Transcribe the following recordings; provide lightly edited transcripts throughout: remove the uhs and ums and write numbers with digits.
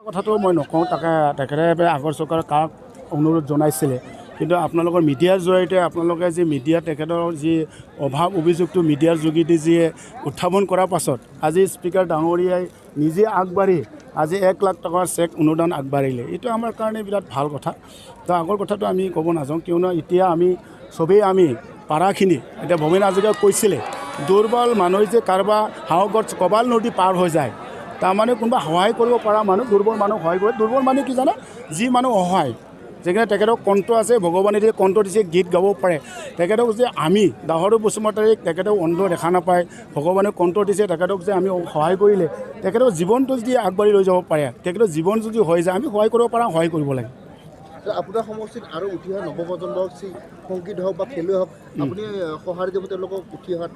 কথাটো মই নকওঁ, তেখেতে আগৰ চৰকাৰে কাক অনুৰোধ জনাইছিলে, কিন্তু আপোনালোকৰ মিডিয়াৰ জৰিয়তে আপোনালোকে যি মিডিয়া তেখেতৰ যি অভাৱ অভিযোগটো মিডিয়াৰ যোগেদি যি উত্থাপন কৰাৰ পাছত আজি স্পীকাৰ ডাঙৰীয়াই নিজে আগবাঢ়ি আজি 1 লাখ টকাৰ চেক অনুদান আগবাঢ়িলে। এইটো আমাৰ কাৰণে বিৰাট ভাল কথা। তো আগৰ কথাটো আমি ক'ব নাযাওঁ, কিয়নো এতিয়া আমি চবেই পাৰাখিনি এতিয়া ভৱেন হাজৰিকাই কৈছিলে দুৰ্বল মানুহ যে কাৰোবাৰ সাহসত কবাল নদী পাৰ হৈ যায়, তাৰমানে কোনোবা সহায় কৰিব পৰা মানুহ দুৰ্বল মানুহ সহায় কৰে। দুৰ্বল মানুহ কি জানে, যি মানুহ অসহায়, যেনে তেখেতক কণ্ঠ আছে, ভগৱানে দিয়ে কণ্ঠ দিছে, গীত গাব পাৰে। তেখেতক যে আমি দাহৰু বসুমতাৰীক তেখেতক অন্ধ দেখা নাপায়, ভগৱানে কণ্ঠ দিছে, তেখেতক যে আমি সহায় কৰিলে তেখেতৰ জীৱনটো যদি আগবাঢ়ি লৈ যাব পাৰে, তেখেতৰ জীৱন যদি হৈ যায়, আমি সহায় কৰিব পাৰা, সহায় কৰিব লাগে। আপোনাৰ সমষ্টিত আৰু উঠি অহা নৱপ্ৰজন্ম সংগীত হওক বা খেলুৱৈ হওক, আপুনি সঁহাৰি দিব তেওঁলোকক উঠি অহাত?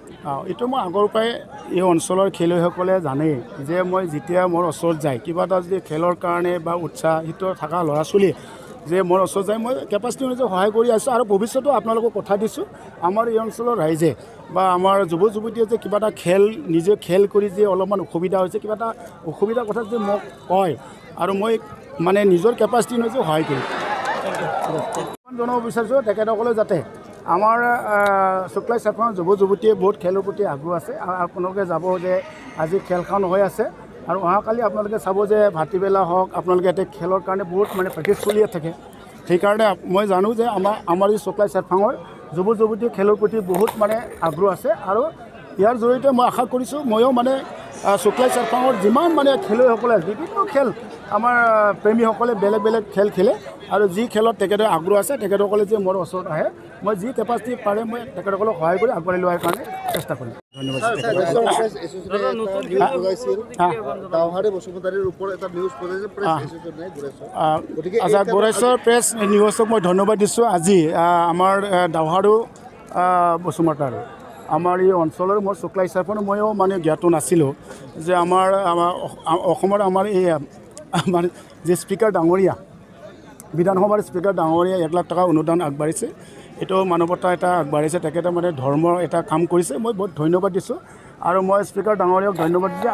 এইটো মই আগৰ পৰাই এই অঞ্চলৰ খেলুৱৈসকলে জানেই যে মই যেতিয়া মোৰ ওচৰত যায় কিবা এটা যদি খেলৰ কাৰণে বা উৎসাহিত থকা ল'ৰা ছোৱালী যে মোৰ ওচৰত যায়, মই কেপাচিটি অনুযায়ী সহায় কৰি আছোঁ। আৰু ভৱিষ্যতেও আপোনালোকক কথা দিছোঁ, আমাৰ এই অঞ্চলৰ ৰাইজে বা আমাৰ যুৱ যুৱতীয়ে যে কিবা এটা নিজে খেল কৰি যে অলপমান অসুবিধা হৈছে, কিবা এটা অসুবিধাৰ কথা যদি মোক কয়, আৰু মই মানে নিজৰ কেপাচিটি অনুযায়ী সহায় কৰিম। জনাব বিচাৰিছোঁ তেখেতসকলে যাতে আমাৰ শুক্লাই চাফাঙৰ যুৱ যুৱতীয়ে বহুত খেলৰ প্ৰতি আগ্ৰহ আছে, আৰু আপোনালোকে যাব যে আজি খেলখন হৈ আছে, আৰু অহাকালি আপোনালোকে চাব যে ভাটিবেলা হওক আপোনালোকে ইয়াতে খেলৰ কাৰণে বহুত প্ৰেক্টিছ চলিয়ে থাকে। সেইকাৰণে মই জানো যে আমাৰ এই শুক্লাই চাফাঙৰ যুৱ যুৱতীয়ে খেলৰ প্ৰতি বহুত আগ্ৰহ আছে, আৰু ইয়াৰ জৰিয়তে মই আশা কৰিছোঁ ময়ো শুক্লাই চাফাঙৰ যিমান খেলুৱৈসকলে বিভিন্ন খেল আমাৰ প্ৰেমীসকলে বেলেগ বেলেগ খেল খেলে, আৰু যি খেলত তেখেতৰ আগ্ৰহ আছে তেখেতসকলে যে মোৰ ওচৰত আহে, মই যি কেপাচিটি পাৰে মই তেখেতসকলক সহায় কৰি আগবাঢ়ি লোৱাৰ কাৰণে চেষ্টা কৰিম। ধন্যবাদ। আচ্ছা, গোৰেশ্বৰ প্ৰেছ নিউজক মই ধন্যবাদ দিছোঁ। আজি আমাৰ দাওহাৰু বসুমতাৰী আমাৰ এই অঞ্চলৰ মই শুক্লাই চাফাঙৰ ময়ো জ্ঞাত নাছিলোঁ যে আমাৰ অসমৰ আমাৰ এই আমাৰ যে স্পীকাৰ ডাঙৰীয়া, বিধানসভাৰ স্পীকাৰ ডাঙৰীয়া 1 লাখ টকা অনুদান আগবাঢ়িছে। এইটো মানৱতা এটা আগবাঢ়িছে, তেখেতে ধৰ্মৰ এটা কাম কৰিছে, মই বহুত ধন্যবাদ দিছোঁ। আৰু মই স্পীকাৰ ডাঙৰীয়াক ধন্যবাদ দিছোঁ।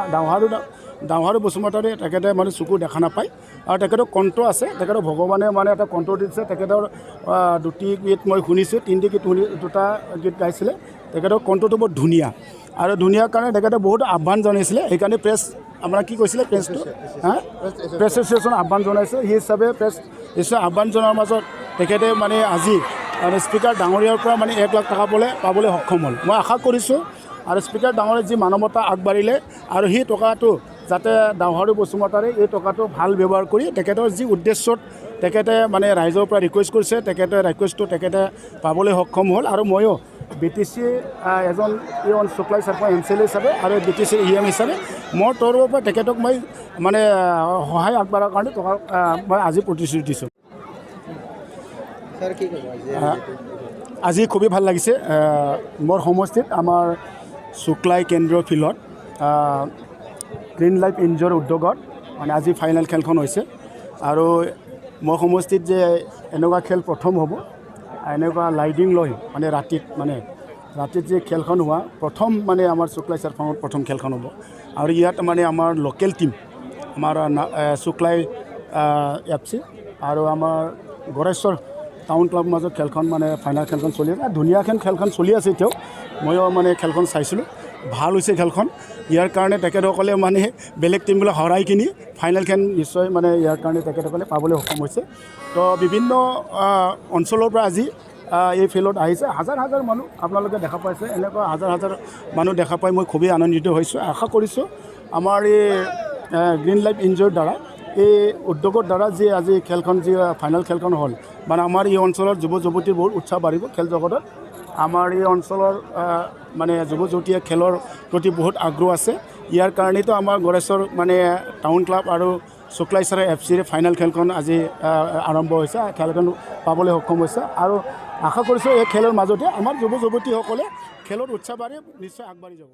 দাওহাৰু বসুমতাৰী তেখেতে চকু দেখা নাপায়, আৰু তেখেতৰ কণ্ঠ আছে, তেখেতৰ ভগৱানে এটা কণ্ঠ দিছে। তেখেতৰ 2টি গীত মই শুনিছোঁ, 3টি গীত দুটা গীত গাইছিলে। তেখেতৰ কণ্ঠটো বহুত ধুনীয়া, আৰু ধুনীয়াৰ কাৰণে তেখেতে বহুত আহ্বান জনাইছিলে। সেইকাৰণে প্ৰেছ আপোনাৰ কি কৈছিলে, প্ৰেছটো প্ৰেছ এছ'চিয়েশ্যন আহ্বান জনাইছে, সেই হিচাপে প্ৰেছ এছ'চিয়েশ্যন আহ্বান জনোৱাৰ মাজত তেখেতে আজি স্পীকাৰ ডাঙৰীয়াৰ পৰা 1 লাখ টকা পাবলৈ সক্ষম হ'ল। মই আশা কৰিছোঁ আৰু স্পীকাৰ ডাঙৰীয়াই যি মানৱতা আগবাঢ়িলে, আৰু সেই টকাটো যাতে দাওহাৰু বসুমতাৰী এই টকাটো ভাল ব্যৱহাৰ কৰি তেখেতৰ যি উদ্দেশ্যত তেখেতে ৰাইজৰ পৰা ৰিকুৱেষ্ট কৰিছে, ৰিকুৱেষ্টটো তেখেতে পাবলৈ সক্ষম হ'ল। আৰু ময়ো BTC এজন এই শুক্লাই চাফাঙৰ MCLA হিচাপে আৰু BTC EM হিচাপে মোৰ তৰফৰ পৰা তেখেতক মই সহায় আগবঢ়াৰ কাৰণে টকা মই আজি প্ৰতিশ্ৰুতি দিছোঁ। আজি খুবেই ভাল লাগিছে। মোৰ সমষ্টিত আমাৰ শুক্লাই কেন্দ্ৰীয় ফিল্ডত গ্ৰীণ লাইফ এনজিঅ'ৰ উদ্যোগত আজি ফাইনেল খেলখন হৈছে, আৰু মোৰ সমষ্টিত যে এনেকুৱা খেল প্ৰথম হ'ব, এনেকুৱা লাইটিং লৈ ৰাতিত যে খেলখন হোৱা প্ৰথম আমাৰ শুক্লাই চাফাঙত প্ৰথম খেলখন হ'ব। আৰু ইয়াত আমাৰ লোকেল টিম আমাৰ শুক্লাই FC আৰু আমাৰ গোৰেশ্বৰ টাউন ক্লাবৰ মাজত খেলখন ফাইনেল খেলখন চলি আছে। ধুনীয়াখন খেলখন চলি আছে এতিয়াও, ময়ো খেলখন চাইছিলোঁ, ভাল হৈছে খেলখন। ইয়াৰ কাৰণে তেখেতসকলে বেলেগ টিমবিলাক হৰাই কিনি ফাইনেল খেল নিশ্চয় ইয়াৰ কাৰণে তেখেতসকলে পাবলৈ সক্ষম হৈছে। তো বিভিন্ন অঞ্চলৰ পৰা আজি এই ফিল্ডত আহিছে, হাজাৰ হাজাৰ মানুহ আপোনালোকে দেখা পাইছে। এনেকুৱা হাজাৰ হাজাৰ মানুহ দেখা পাই মই খুবেই আনন্দিত হৈছোঁ। আশা কৰিছোঁ আমাৰ এই গ্ৰীণ লাইফ এনজিঅ'ৰ দ্বাৰা, এই উদ্যোগৰ দ্বাৰা যি আজি খেলখন যি ফাইনেল খেলখন হ'ল, আমাৰ এই অঞ্চলৰ যুৱ যুৱতীৰ বহুত উৎসাহ বাঢ়িব খেল জগতত। আমাৰ এই অঞ্চলৰ যুৱ যুৱতীয়ে খেলৰ প্ৰতি বহুত আগ্ৰহ আছে। ইয়াৰ কাৰণেতো আমাৰ গোৰেশ্বৰ টাউন ক্লাব আৰু শুক্লাই FCৰ ফাইনেল খেলখন আজি আৰম্ভ হৈছে, খেলখন পাবলৈ সক্ষম হৈছে। আৰু আশা কৰিছোঁ এই খেলৰ মাজতে আমাৰ যুৱ যুৱতীসকলে খেলত উৎসাহ বাঢ়ি নিশ্চয় আগবাঢ়ি যাব।